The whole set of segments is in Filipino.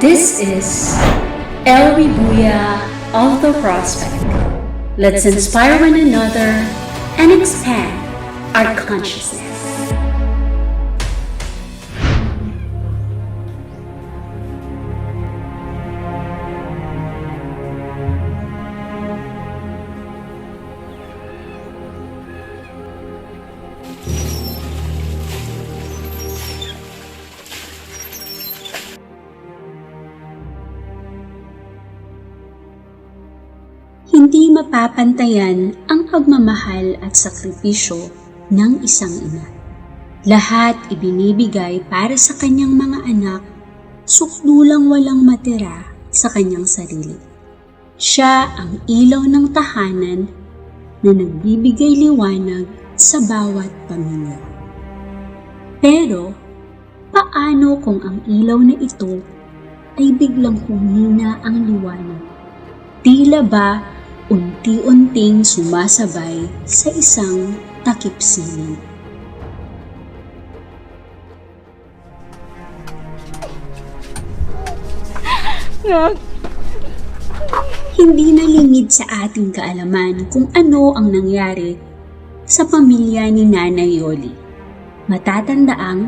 This is El Ribuya of the Prospect. Let's inspire one another and expand our consciousness. Hindi mapapantayan ang pagmamahal at sakripisyo ng isang ina. Lahat ibinibigay para sa kanyang mga anak, sukdulang walang matira sa kanyang sarili. Siya ang ilaw ng tahanan na nagbibigay liwanag sa bawat pamilya. Pero, paano kung ang ilaw na ito ay biglang humina ang liwanag? Tila ba unti-unting sumasabay sa isang takip siling? Hindi nalingid sa ating kaalaman kung ano ang nangyari sa pamilya ni Nanay Yoli. Matatandaang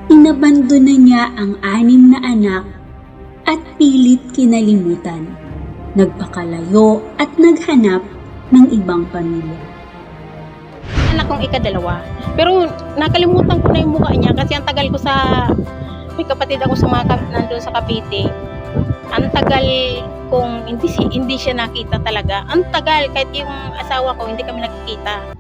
inabandona niya ang 6 na anak at pilit kinalimutan. Nagpakalayo at naghanap ng ibang pamilya. Anak kong ikadalawa. Pero nakalimutan ko na yung mukha niya kasi ang tagal ko sa... May kapatid ako sa nandun sa Cavite. Ang tagal kong hindi siya nakita talaga. Ang tagal, kahit yung asawa ko, hindi kami nakikita.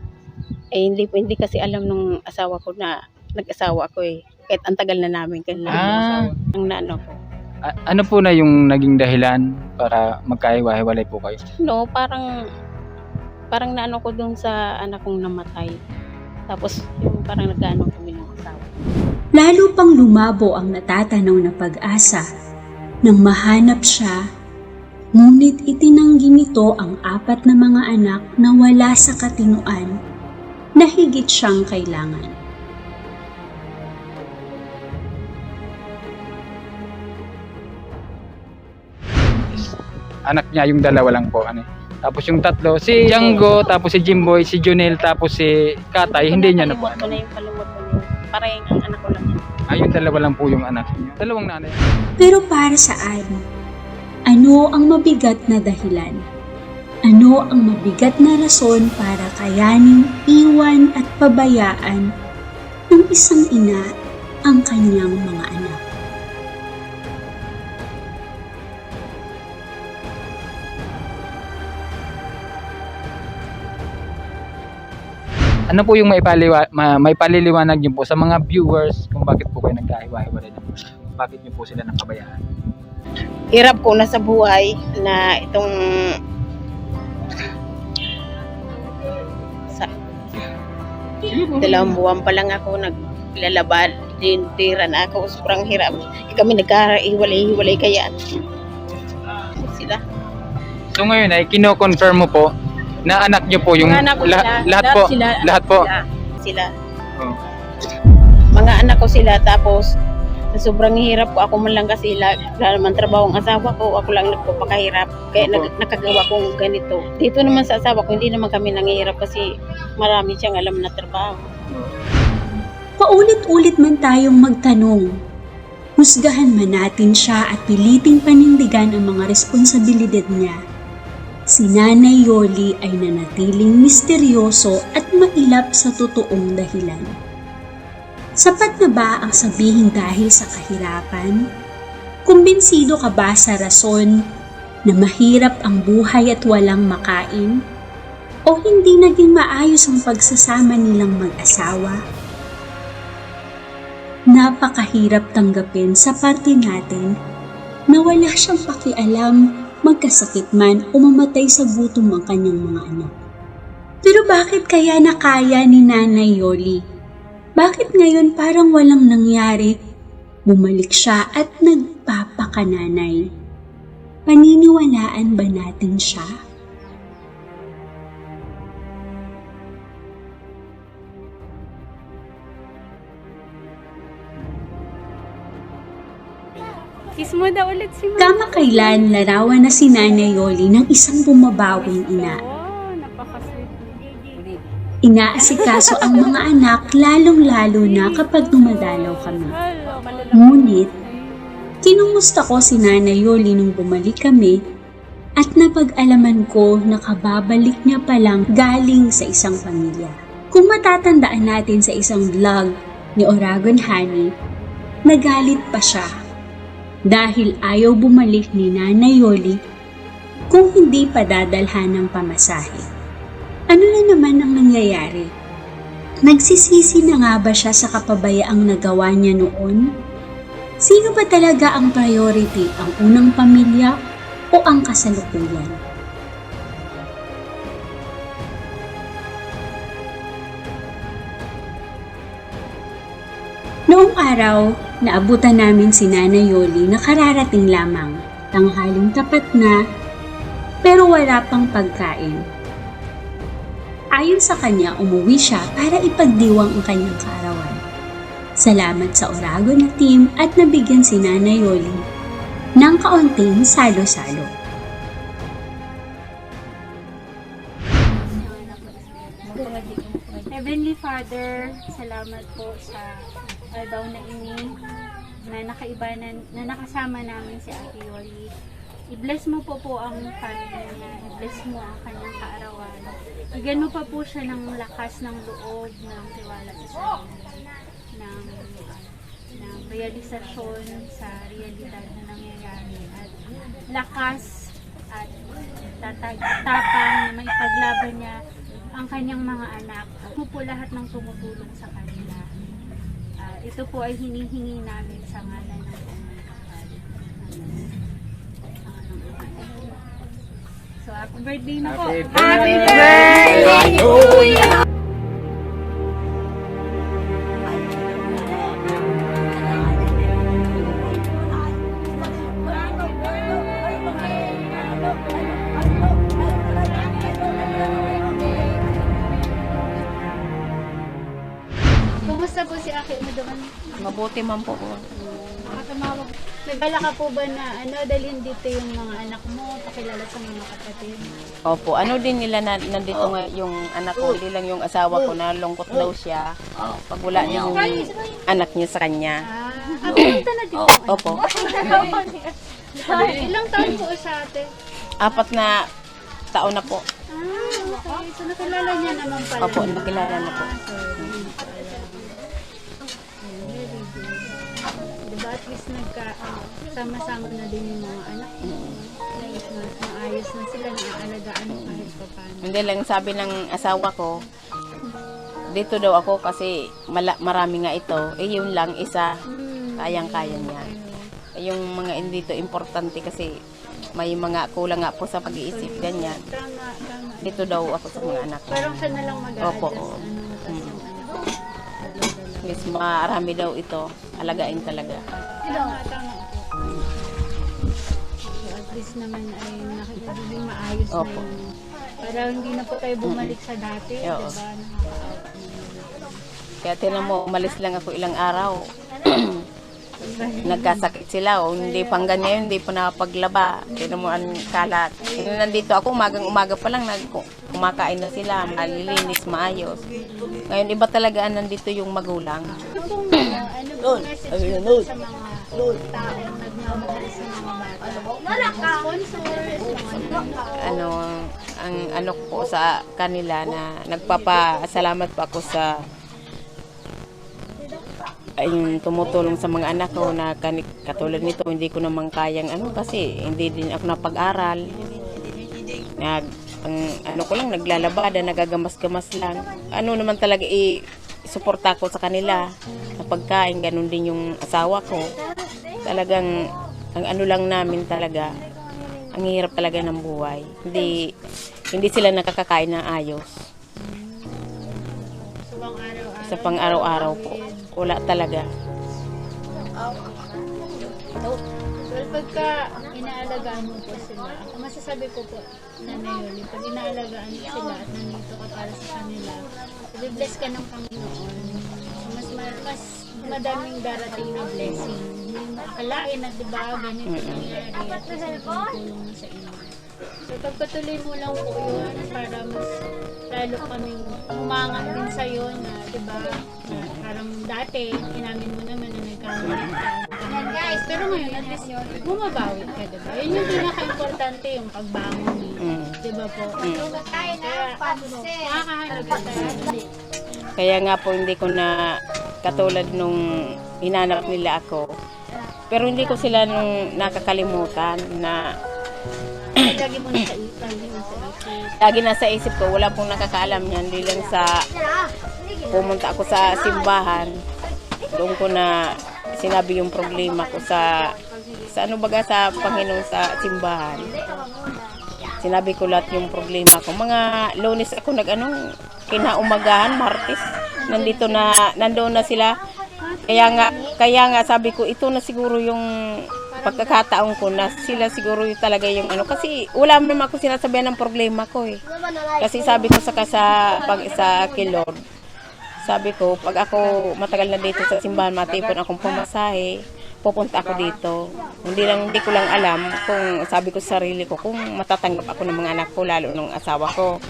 Eh, hindi kasi alam nung asawa ko na nag-asawa ko eh. Kahit ang tagal na namin. Ang naano ko. Ano po na yung naging dahilan para magkaiwa-hiwalay po kayo? No, parang naano ko dun sa anak kong namatay. Tapos yung parang nag-ano kami ng asawa. Lalo pang lumabo ang natatanaw na pag-asa nang mahanap siya, ngunit itinanggi nito ang 4 na mga anak na wala sa katinuan na higit siyang kailangan. Anak niya yung 2 lang po. Tapos yung 3, si Yango, tapos si Jimboy, si Junel, tapos si Katay, hindi niya na po. Kalimot ko na yun. Parang ang anak ko lang yun. Yung 2 lang po yung anak niya. 2 nanay. Pero para saan? Ano ang mabigat na dahilan? Ano ang mabigat na rason para kayaning iwan at pabayaan ng isang ina ang kanyang mga anak? Ano po yung may paliliwanag niyo po sa mga viewers kung bakit po kayo nagkaiwa-hiwalay na po? Bakit niyo po sila nakabayaan? Hirap ko na sa buhay na itong dalawang buwan pa lang ako naglalabad din tira na ako, sobrang hirap. Kami nagkaiwalay-hiwalay kaya sila. So ngayon ay kino-confirm mo po na anak niyo po yung Mga anak ko sila. lahat po. Sila. Oh. Mga anak ko sila, tapos sa sobrang hirap ko, ako man lang kasi wala naman trabaho ang asawa ko, ako lang nagpapakahirap kaya nakagawa kong ganito. Dito naman sa asawa ko, hindi naman kami nanghihirap kasi marami siyang alam na trabaho. Paulit-ulit man tayong magtanong, husgahan man natin siya at piliting panindigan ang mga responsibilidad niya, si Nanay Yoli ay nanatiling misteryoso at mailap sa totoong dahilan. Sapat na ba ang sabihin dahil sa kahirapan? Kumbinsido ka ba sa rason na mahirap ang buhay at walang makain? O hindi naging maayos ang pagsasama nilang mag-asawa? Napakahirap tanggapin sa parte natin na wala siyang pakialam, magkasakit man o mamatay sa gutom ang kanyang mga anak. Pero bakit kaya nakaya ni Nanay Yoli? Bakit ngayon parang walang nangyari? Bumalik siya at nagpapakananay. Paniniwalaan ba natin siya? Kiss mo daw ulit si Mama. Kamakailan larawan na si Nanay Yoli ng isang bumabawing ina. Oh, napaka-sweet. Inaasikaso ang mga anak lalong-lalo na kapag dumadalaw kami. Hello, malala. Ngunit, kinumusta ko si Nanay Yoli nung bumalik kami at napag-alaman ko na kababalik niya palang galing sa isang pamilya. Kung matatandaan natin sa isang vlog ni Oragon Honey, nagalit pa siya dahil ayaw bumalik ni Nanay Yoli kung hindi pa dadalhan ng pamasahe. Ano na naman ang nangyayari? Nagsisisi na nga ba siya sa kapabayaang nagawa niya noon? Sino ba talaga ang priority, ang unang pamilya o ang kasalukuyan? Noong araw, naabutan namin si Nanay Yoli na kararating lamang, tanghaling tapat na, pero wala pang pagkain. Ayon sa kanya, umuwi siya para ipagdiwang ang kanyang kaarawan. Salamat sa Oragon na team at nabigyan si Nanay Yoli ng kaunting salo-salo. Heavenly Father, salamat po sa daw na ini na nakaibanan, na nakasama namin si Ate Yoli. I-bless mo po ang family niya, i-bless mo ang kanyang kaarawan. Bigyan mo pa po siya ng lakas ng loob, ng tiwala sa sarili, ng realisasyon sa realidad na nangyayari, at lakas at tapang na maipaglaban niya ang kanyang mga anak. Mo po lahat ng tumutulong sa kanila. Ito po ay hinihingi namin sa ngalan ng So, happy birthday na po. Happy birthday to you! Kumusta po si Aki mo doon? Mabuti man po. Tumawag. May bala ka po ba na dalhin dito yung mga anak mo, pakilala sa mga kapatid? Opo, ano din nila na nandito nga yung anak ko, hindi lang yung asawa ko na lungkot daw siya. Pag wala niya yung anak niya sa kanya. Punta na dito. Opo. Ilang taon po sa ate? 4 na taon na po. Okay. So nakilala niya naman pala. Opo, nakilala na po. Diba at least sama-sama na din yung mga anak mo. Maayos na sila, naaalagaan mo kahit pa paano. Hindi lang sabi ng asawa ko, dito daw ako kasi marami nga ito. Yun lang, isa, kayang-kaya niya. Yung mga hindi to importante kasi may mga kulang nga po sa pag-iisip, ganyan. Tama. Dito daw ako sa mga anak ko. Parang siya na lang mag-a-adjust. Opo. Yes, marami daw ito. Alagain talaga. Tama po. So at least naman ay nakikita maayos na Opo. yun. Para hindi na po tayo bumalik sa dati. Oo. Diba? Kaya tinan mo, umalis lang ako ilang araw. Nagkasakit sila o hindi pang ganyan, hindi pa nakapaglaba. Tinan mo ang kalat. Nandito ako, umaga pa lang kumakain na sila, malilinis, maayos. Ngayon iba talaga nandito yung magulang. Ano po message nyo sa mga taong nagmamahal sa mga bata? Sponsors, Ang ano ko sa kanila na nagpapasalamat pa ako sa yung tumutulong sa mga anak ko na katulad nito, hindi ko naman kayang kasi hindi din ako napag-aral. Ang ko lang, naglalabada, nagagamas-gamas lang. Naman talaga suporta ko sa kanila sa pagkain, ganun din yung asawa ko. Talagang ang lang namin talaga, ang hirap talaga ng buhay. Hindi sila nakakakain ng ayos. Sa pang-araw-araw po. Wala talaga. Well, pagka inaalagaan mo po sila, ako masasabi ko po, Nanay Yoli, pag inaalagaan sila at nandito ka para sa kanila, i-bless ka ng Panginoon. Mas mas madaming darating na blessing. Hindi mo akalain na, di ba, ganito nangyari at isang tulong mo sa inyo. So, pagpatuloy mo lang po yun para mas lalo kaming humanga din sa'yo na, di ba, parang dati, inamin mo naman na nagkamali ka. Guys, pero ngayon, at least bumabawi ka, di ba? Yun yung pinaka-importante, yung pagbangon mo. Di ba po? Kaya, makakahalaga tayo. Kaya nga po hindi ko na katulad nung hinanap nila ako. Pero hindi ko sila nung nakakalimutan na Lagi mo na sa isip. lagi nasa isip ko, wala pong nakakaalam niyan. Hindi lang sa pumunta ako sa simbahan, doon ko na sinabi yung problema ko sa ano baga sa Panginoon sa simbahan. Sinabi ko lahat yung problema ko. Mga Lunes ako kinaumagahan, Martes, nandoon na sila. Kaya nga sabi ko, ito na siguro yung pagkakataon ko na sila siguro yung talaga yung kasi wala naman ako sinasabihan ng problema ko eh. Kasi sabi ko sa kay Lord, sabi ko, pag ako matagal na dito sa simbahan, matipon akong pamasahe, pupunta ako dito. Hindi ko lang alam kung sabi ko sa sarili ko kung matatanggap ako ng mga anak ko, lalo ng asawa ko.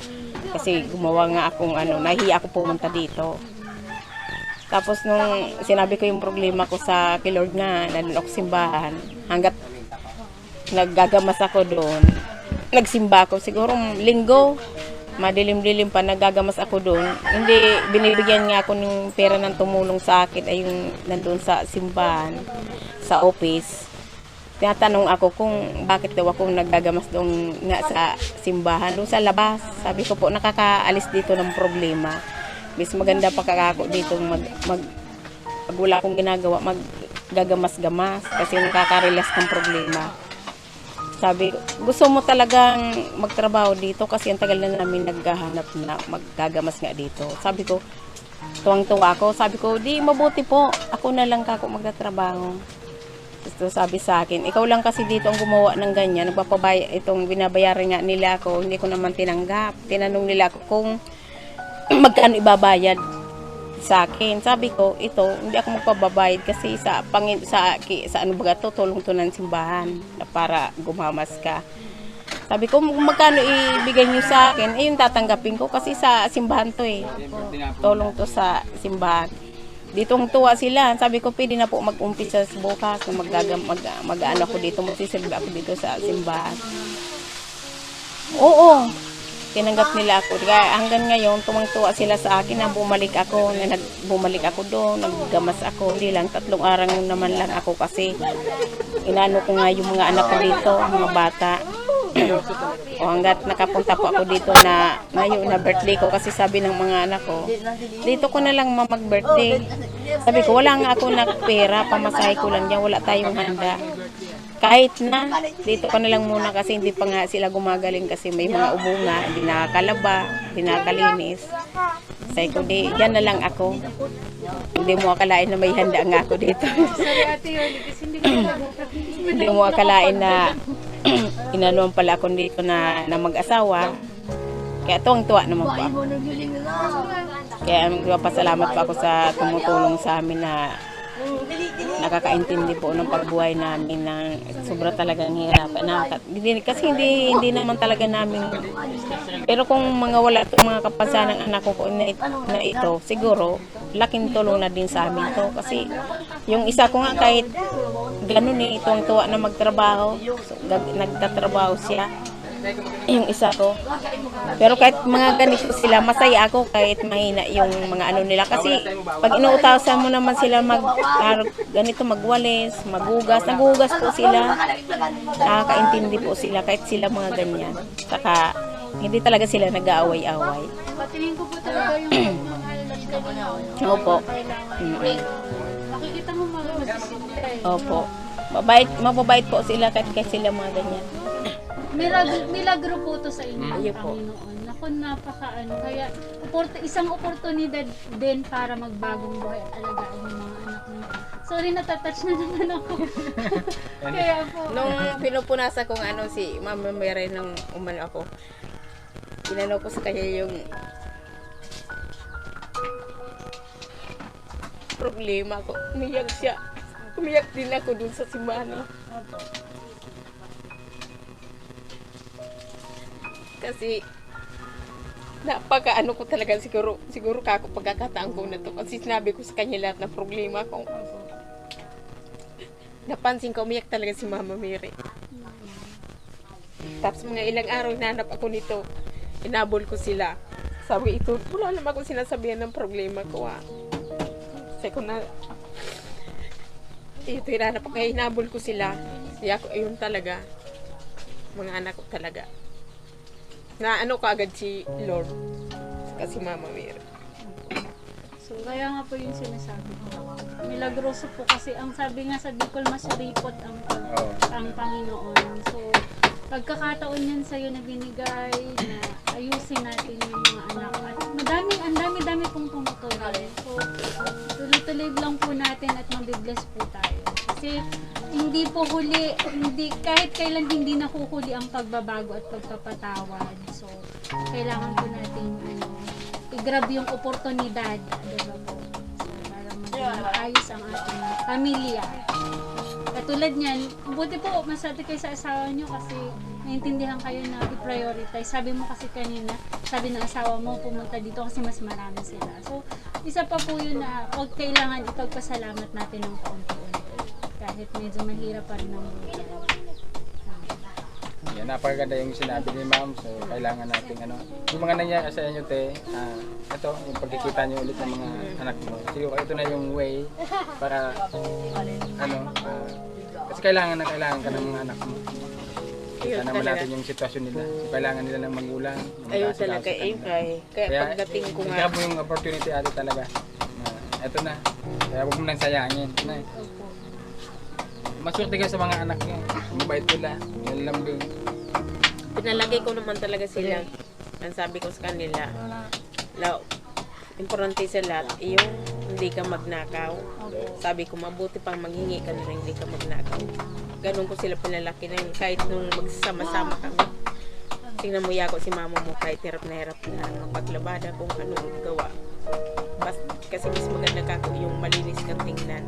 Kasi gumawa nga akong nahiya ako pumunta dito. Tapos nung sinabi ko yung problema ko sa kay Lord na nandun ako simbahan, hanggat naggagamas ako doon, nagsimba ako, siguro linggo, madilim-dilim pa, naggagamas ako doon. Hindi, binibigyan nga ako ng pera ng tumulong sa akin ay yung nandun sa simbahan, sa office. Tinatanong ako kung bakit daw ako naggagamas doon nga sa simbahan, doon sa labas. Sabi ko po, nakakaalis dito ng problema. Mas maganda pa kako dito pag wala akong ginagawa, maggagamas-gamas kasi nakaka-relax ng problema. Sabi ko, gusto mo talagang magtrabaho dito kasi ang tagal na namin naghahanap na maggagamas nga dito. Sabi ko, tuwang-tuwa ako. Sabi ko, di mabuti po, ako na lang kako magtatrabaho. Gusto sabi sa akin, ikaw lang kasi dito ang gumawa ng ganyan, itong binabayaran nga nila ako, hindi ko naman tinanggap. Tinanong nila ako kung magkano ibabayad sa akin. Sabi ko, ito, hindi ako magpababayad kasi sa ano baga to, tulong to ng simbahan na para gumamas ka. Sabi ko, kung magkano ibigay niyo sa akin, yung tatanggapin ko kasi sa simbahan to eh. Tulong to sa simbahan. Dito ang tuwa sila. Sabi ko, pwede na po mag-umpisa sa bukas na mag-ano ako dito, magsisilbi ako dito sa simbahan. Oo. Tinanggap nila ako. Kaya hanggang ngayon, tumang-tuwa sila sa akin na bumalik ako doon, naggamas ako. Hindi lang, 3 araw naman lang ako kasi inano ko nga yung mga anak ko dito, mga bata. O hanggat nakapunta po ako dito na ngayon na birthday ko kasi sabi ng mga anak ko, dito ko na lang mag-birthday. Sabi ko, wala nga ako pera, pamasahe ko lang yan, wala tayong handa. Kahit na, dito ka na lang muna kasi hindi pa nga sila gumagaling kasi may mga ubo nga, hindi nakakalaba, hindi nakakalinis. Sabi ko, dyan na lang ako. Hindi mo akalain na may handa nga ako dito. Hindi mo akalain na inanuan pala ako dito na mag-asawa. Kaya tuwang-tuwa naman po ako. Kaya pasalamat po ako sa tumutulong sa amin na nakakaintindi po ng pagbuhay namin na sobra talagang hirap. Kasi hindi naman talaga namin. Pero kung wala itong mga kapansanan ng anak ko na ito, siguro laking tulong na din sa amin to. Kasi yung isa ko nga kahit ganun itong tuwa na magtrabaho, nagtatrabaho siya. Yung isa ko. Pero kahit mga ganito sila, masaya ako kahit mahina yung mga ano nila. Kasi pag inuutasan mo naman sila ganito magwalis, maghugas, naghugas po sila. Nakakaintindi po sila kahit sila mga ganyan. Saka hindi talaga sila nag-aaway-away. Patingin ko po talaga yung pagmamahal ng kanina. Opo. Makikita mo mga masisita eh. Opo. Mababait po sila kahit sila mga ganyan. Milagro po to sa inyo, Ayun po. Panginoon. Naku, napakaano. Kaya, isang oportunidad din para magbagong buhay at alagaan yung mga anak mo. Sorry, natatouch na naman ako. Kaya po. Nung pinupunasa kong si Mama Mary nung umano ako, pinano ko sa kanya yung problema ko. Umiyak siya. Umiyak din ako dun sa simbahan. Kasi napaka-ano ko talaga siguro kako pagkakataan ko na to. Kasi sinabi ko sa kanya lahat ng problema ko. Napansin ko, umiyak talaga si Mama Mary. Tapos mga ilang araw hinanap ako nito. Inabol ko sila. Sabi ito, wala naman akong sinasabihan ng problema ko Kasi ko na, ito hinanap ko, kaya hinabol ko sila. Kaya ako, ayun talaga. Mga anak ko talaga. Na ano kaagad si Lord. Kasi Mama Mary. So, kaya nga po yung sinasabi ko. Milagroso po kasi ang sabi nga sa Bicol, mas ripot ang Panginoon. So, pagkakataon yan sa'yo na binigay, na ayusin natin yung mga anak. At ang dami-dami pong tumutulong. So, tuloy-tuloy lang po natin at mabibless po tayo. Kasi, hindi po huli, kahit kailan hindi nahuhuli ang pagbabago at pagpapatawad. So, kailangan po natin i-grab yung oportunidad, diba po? So, para maging maayos ang ating pamilya. Katulad niyan, buti po, masati kayo sa asawa nyo kasi naintindihan kayo na i-prioritize. Sabi mo kasi kanina, sabi ng asawa mo, pumunta dito kasi mas marami sila. So, isa pa po yun na huwag kailangan ipagpasalamat natin ng kaunti-unti. Kahit medyo mahirap pa rin ang buhay. Yan, napakaganda yung sinabi ni ma'am. So, kailangan natin yung mga nangyari sa inyo, te, ito, yung pagkikita nyo ulit ng mga anak mo. Siguro ito na yung way para, kasi kailangan ka ng mga anak mo. Kita naman natin yung sitwasyon nila. So, kailangan nila ng magulang. Ayun talaga, kaya pagdating ko nga. Kaya mo yung opportunity ate talaga. Ito na. Kaya huwag mo nang sayangin. Maswerte kayo sa mga anak niyo. Mabait nila. Yan lang din. Pinalagay ko naman talaga sila. Ang sabi ko sa kanila, importante sa lahat, yung hindi ka magnakaw. Sabi ko, mabuti pang maghingi ka na hindi ka magnakaw. Ganun ko sila pinalaki na yun. Kahit nung magsama-sama kami. Tingnan mo yako si mama mo, kahit hirap na mapaglabada kung anong gawa. Kasi mas maganda ka yung malinis kang tingnan.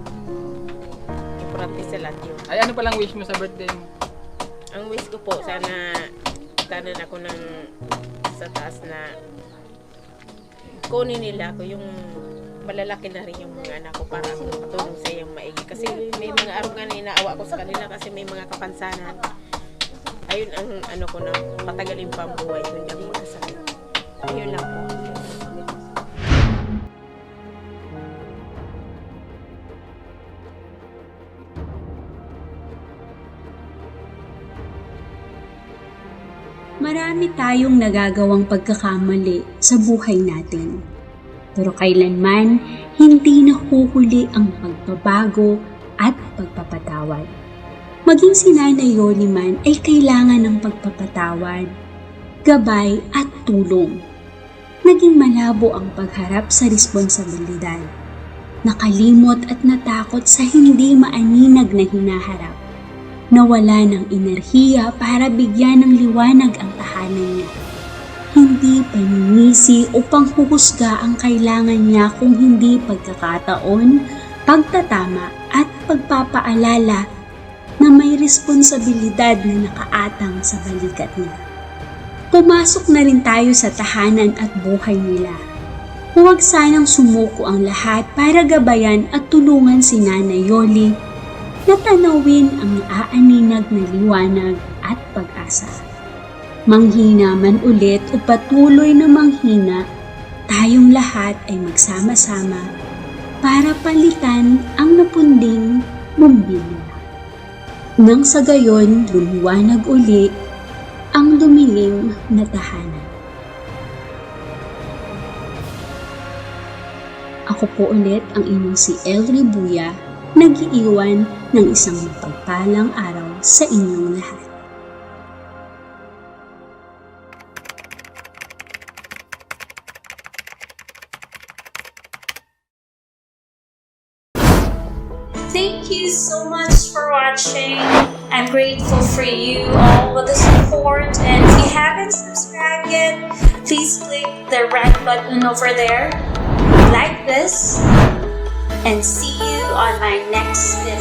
Importante sa lahat yun. Ay, ano palang wish mo sa birthday mo? Ang wish ko po, sana tanan ako sa taas na kunin nila ako yung malalaki na rin yung mga anak ko para matulong sa iyong maigi. Kasi may mga araw nga na inaawa ko sa kanila kasi may mga kapansanan. Ayun ang ko na patagalin pa ang buhay ko dyan muna sa akin. Ayun lang po. Marami tayong nagagawang pagkakamali sa buhay natin. Pero kailanman, hindi nahuhuli ang pagbabago at pagpapatawad. Maging si Nanay Yoli man ay kailangan ng pagpapatawad, gabay at tulong. Naging malabo ang pagharap sa responsibilidad. Nakalimot at natakot sa hindi maaninag na hinaharap. Nawala ng enerhiya para bigyan ng liwanag ang tahanan niya. Hindi paninisi o panghuhusga ang kailangan niya kung hindi pagkakataon, pagtatama at pagpapaalala na may responsibilidad na nakaatang sa balikat niya. Pumasok na rin tayo sa tahanan at buhay nila. Huwag sanang sumuko ang lahat para gabayan at tulungan si Nanay Yoli na tanawin ang naaaninag na liwanag at pag-asa. Manghina man ulit o patuloy na manghina, tayong lahat ay magsama-sama para palitan ang napunding bumbilya. Nang sa gayon, lumiwanag uli ang dumilim na tahanan. Ako po ulit ang inyong si Elry Buya, nag-iiwan ng isang mapagpalang araw sa inyong lahat. Thank you so much for watching. I'm grateful for you all with the support, and if you haven't subscribed yet, please click the red button over there, like this, and see you on my next video.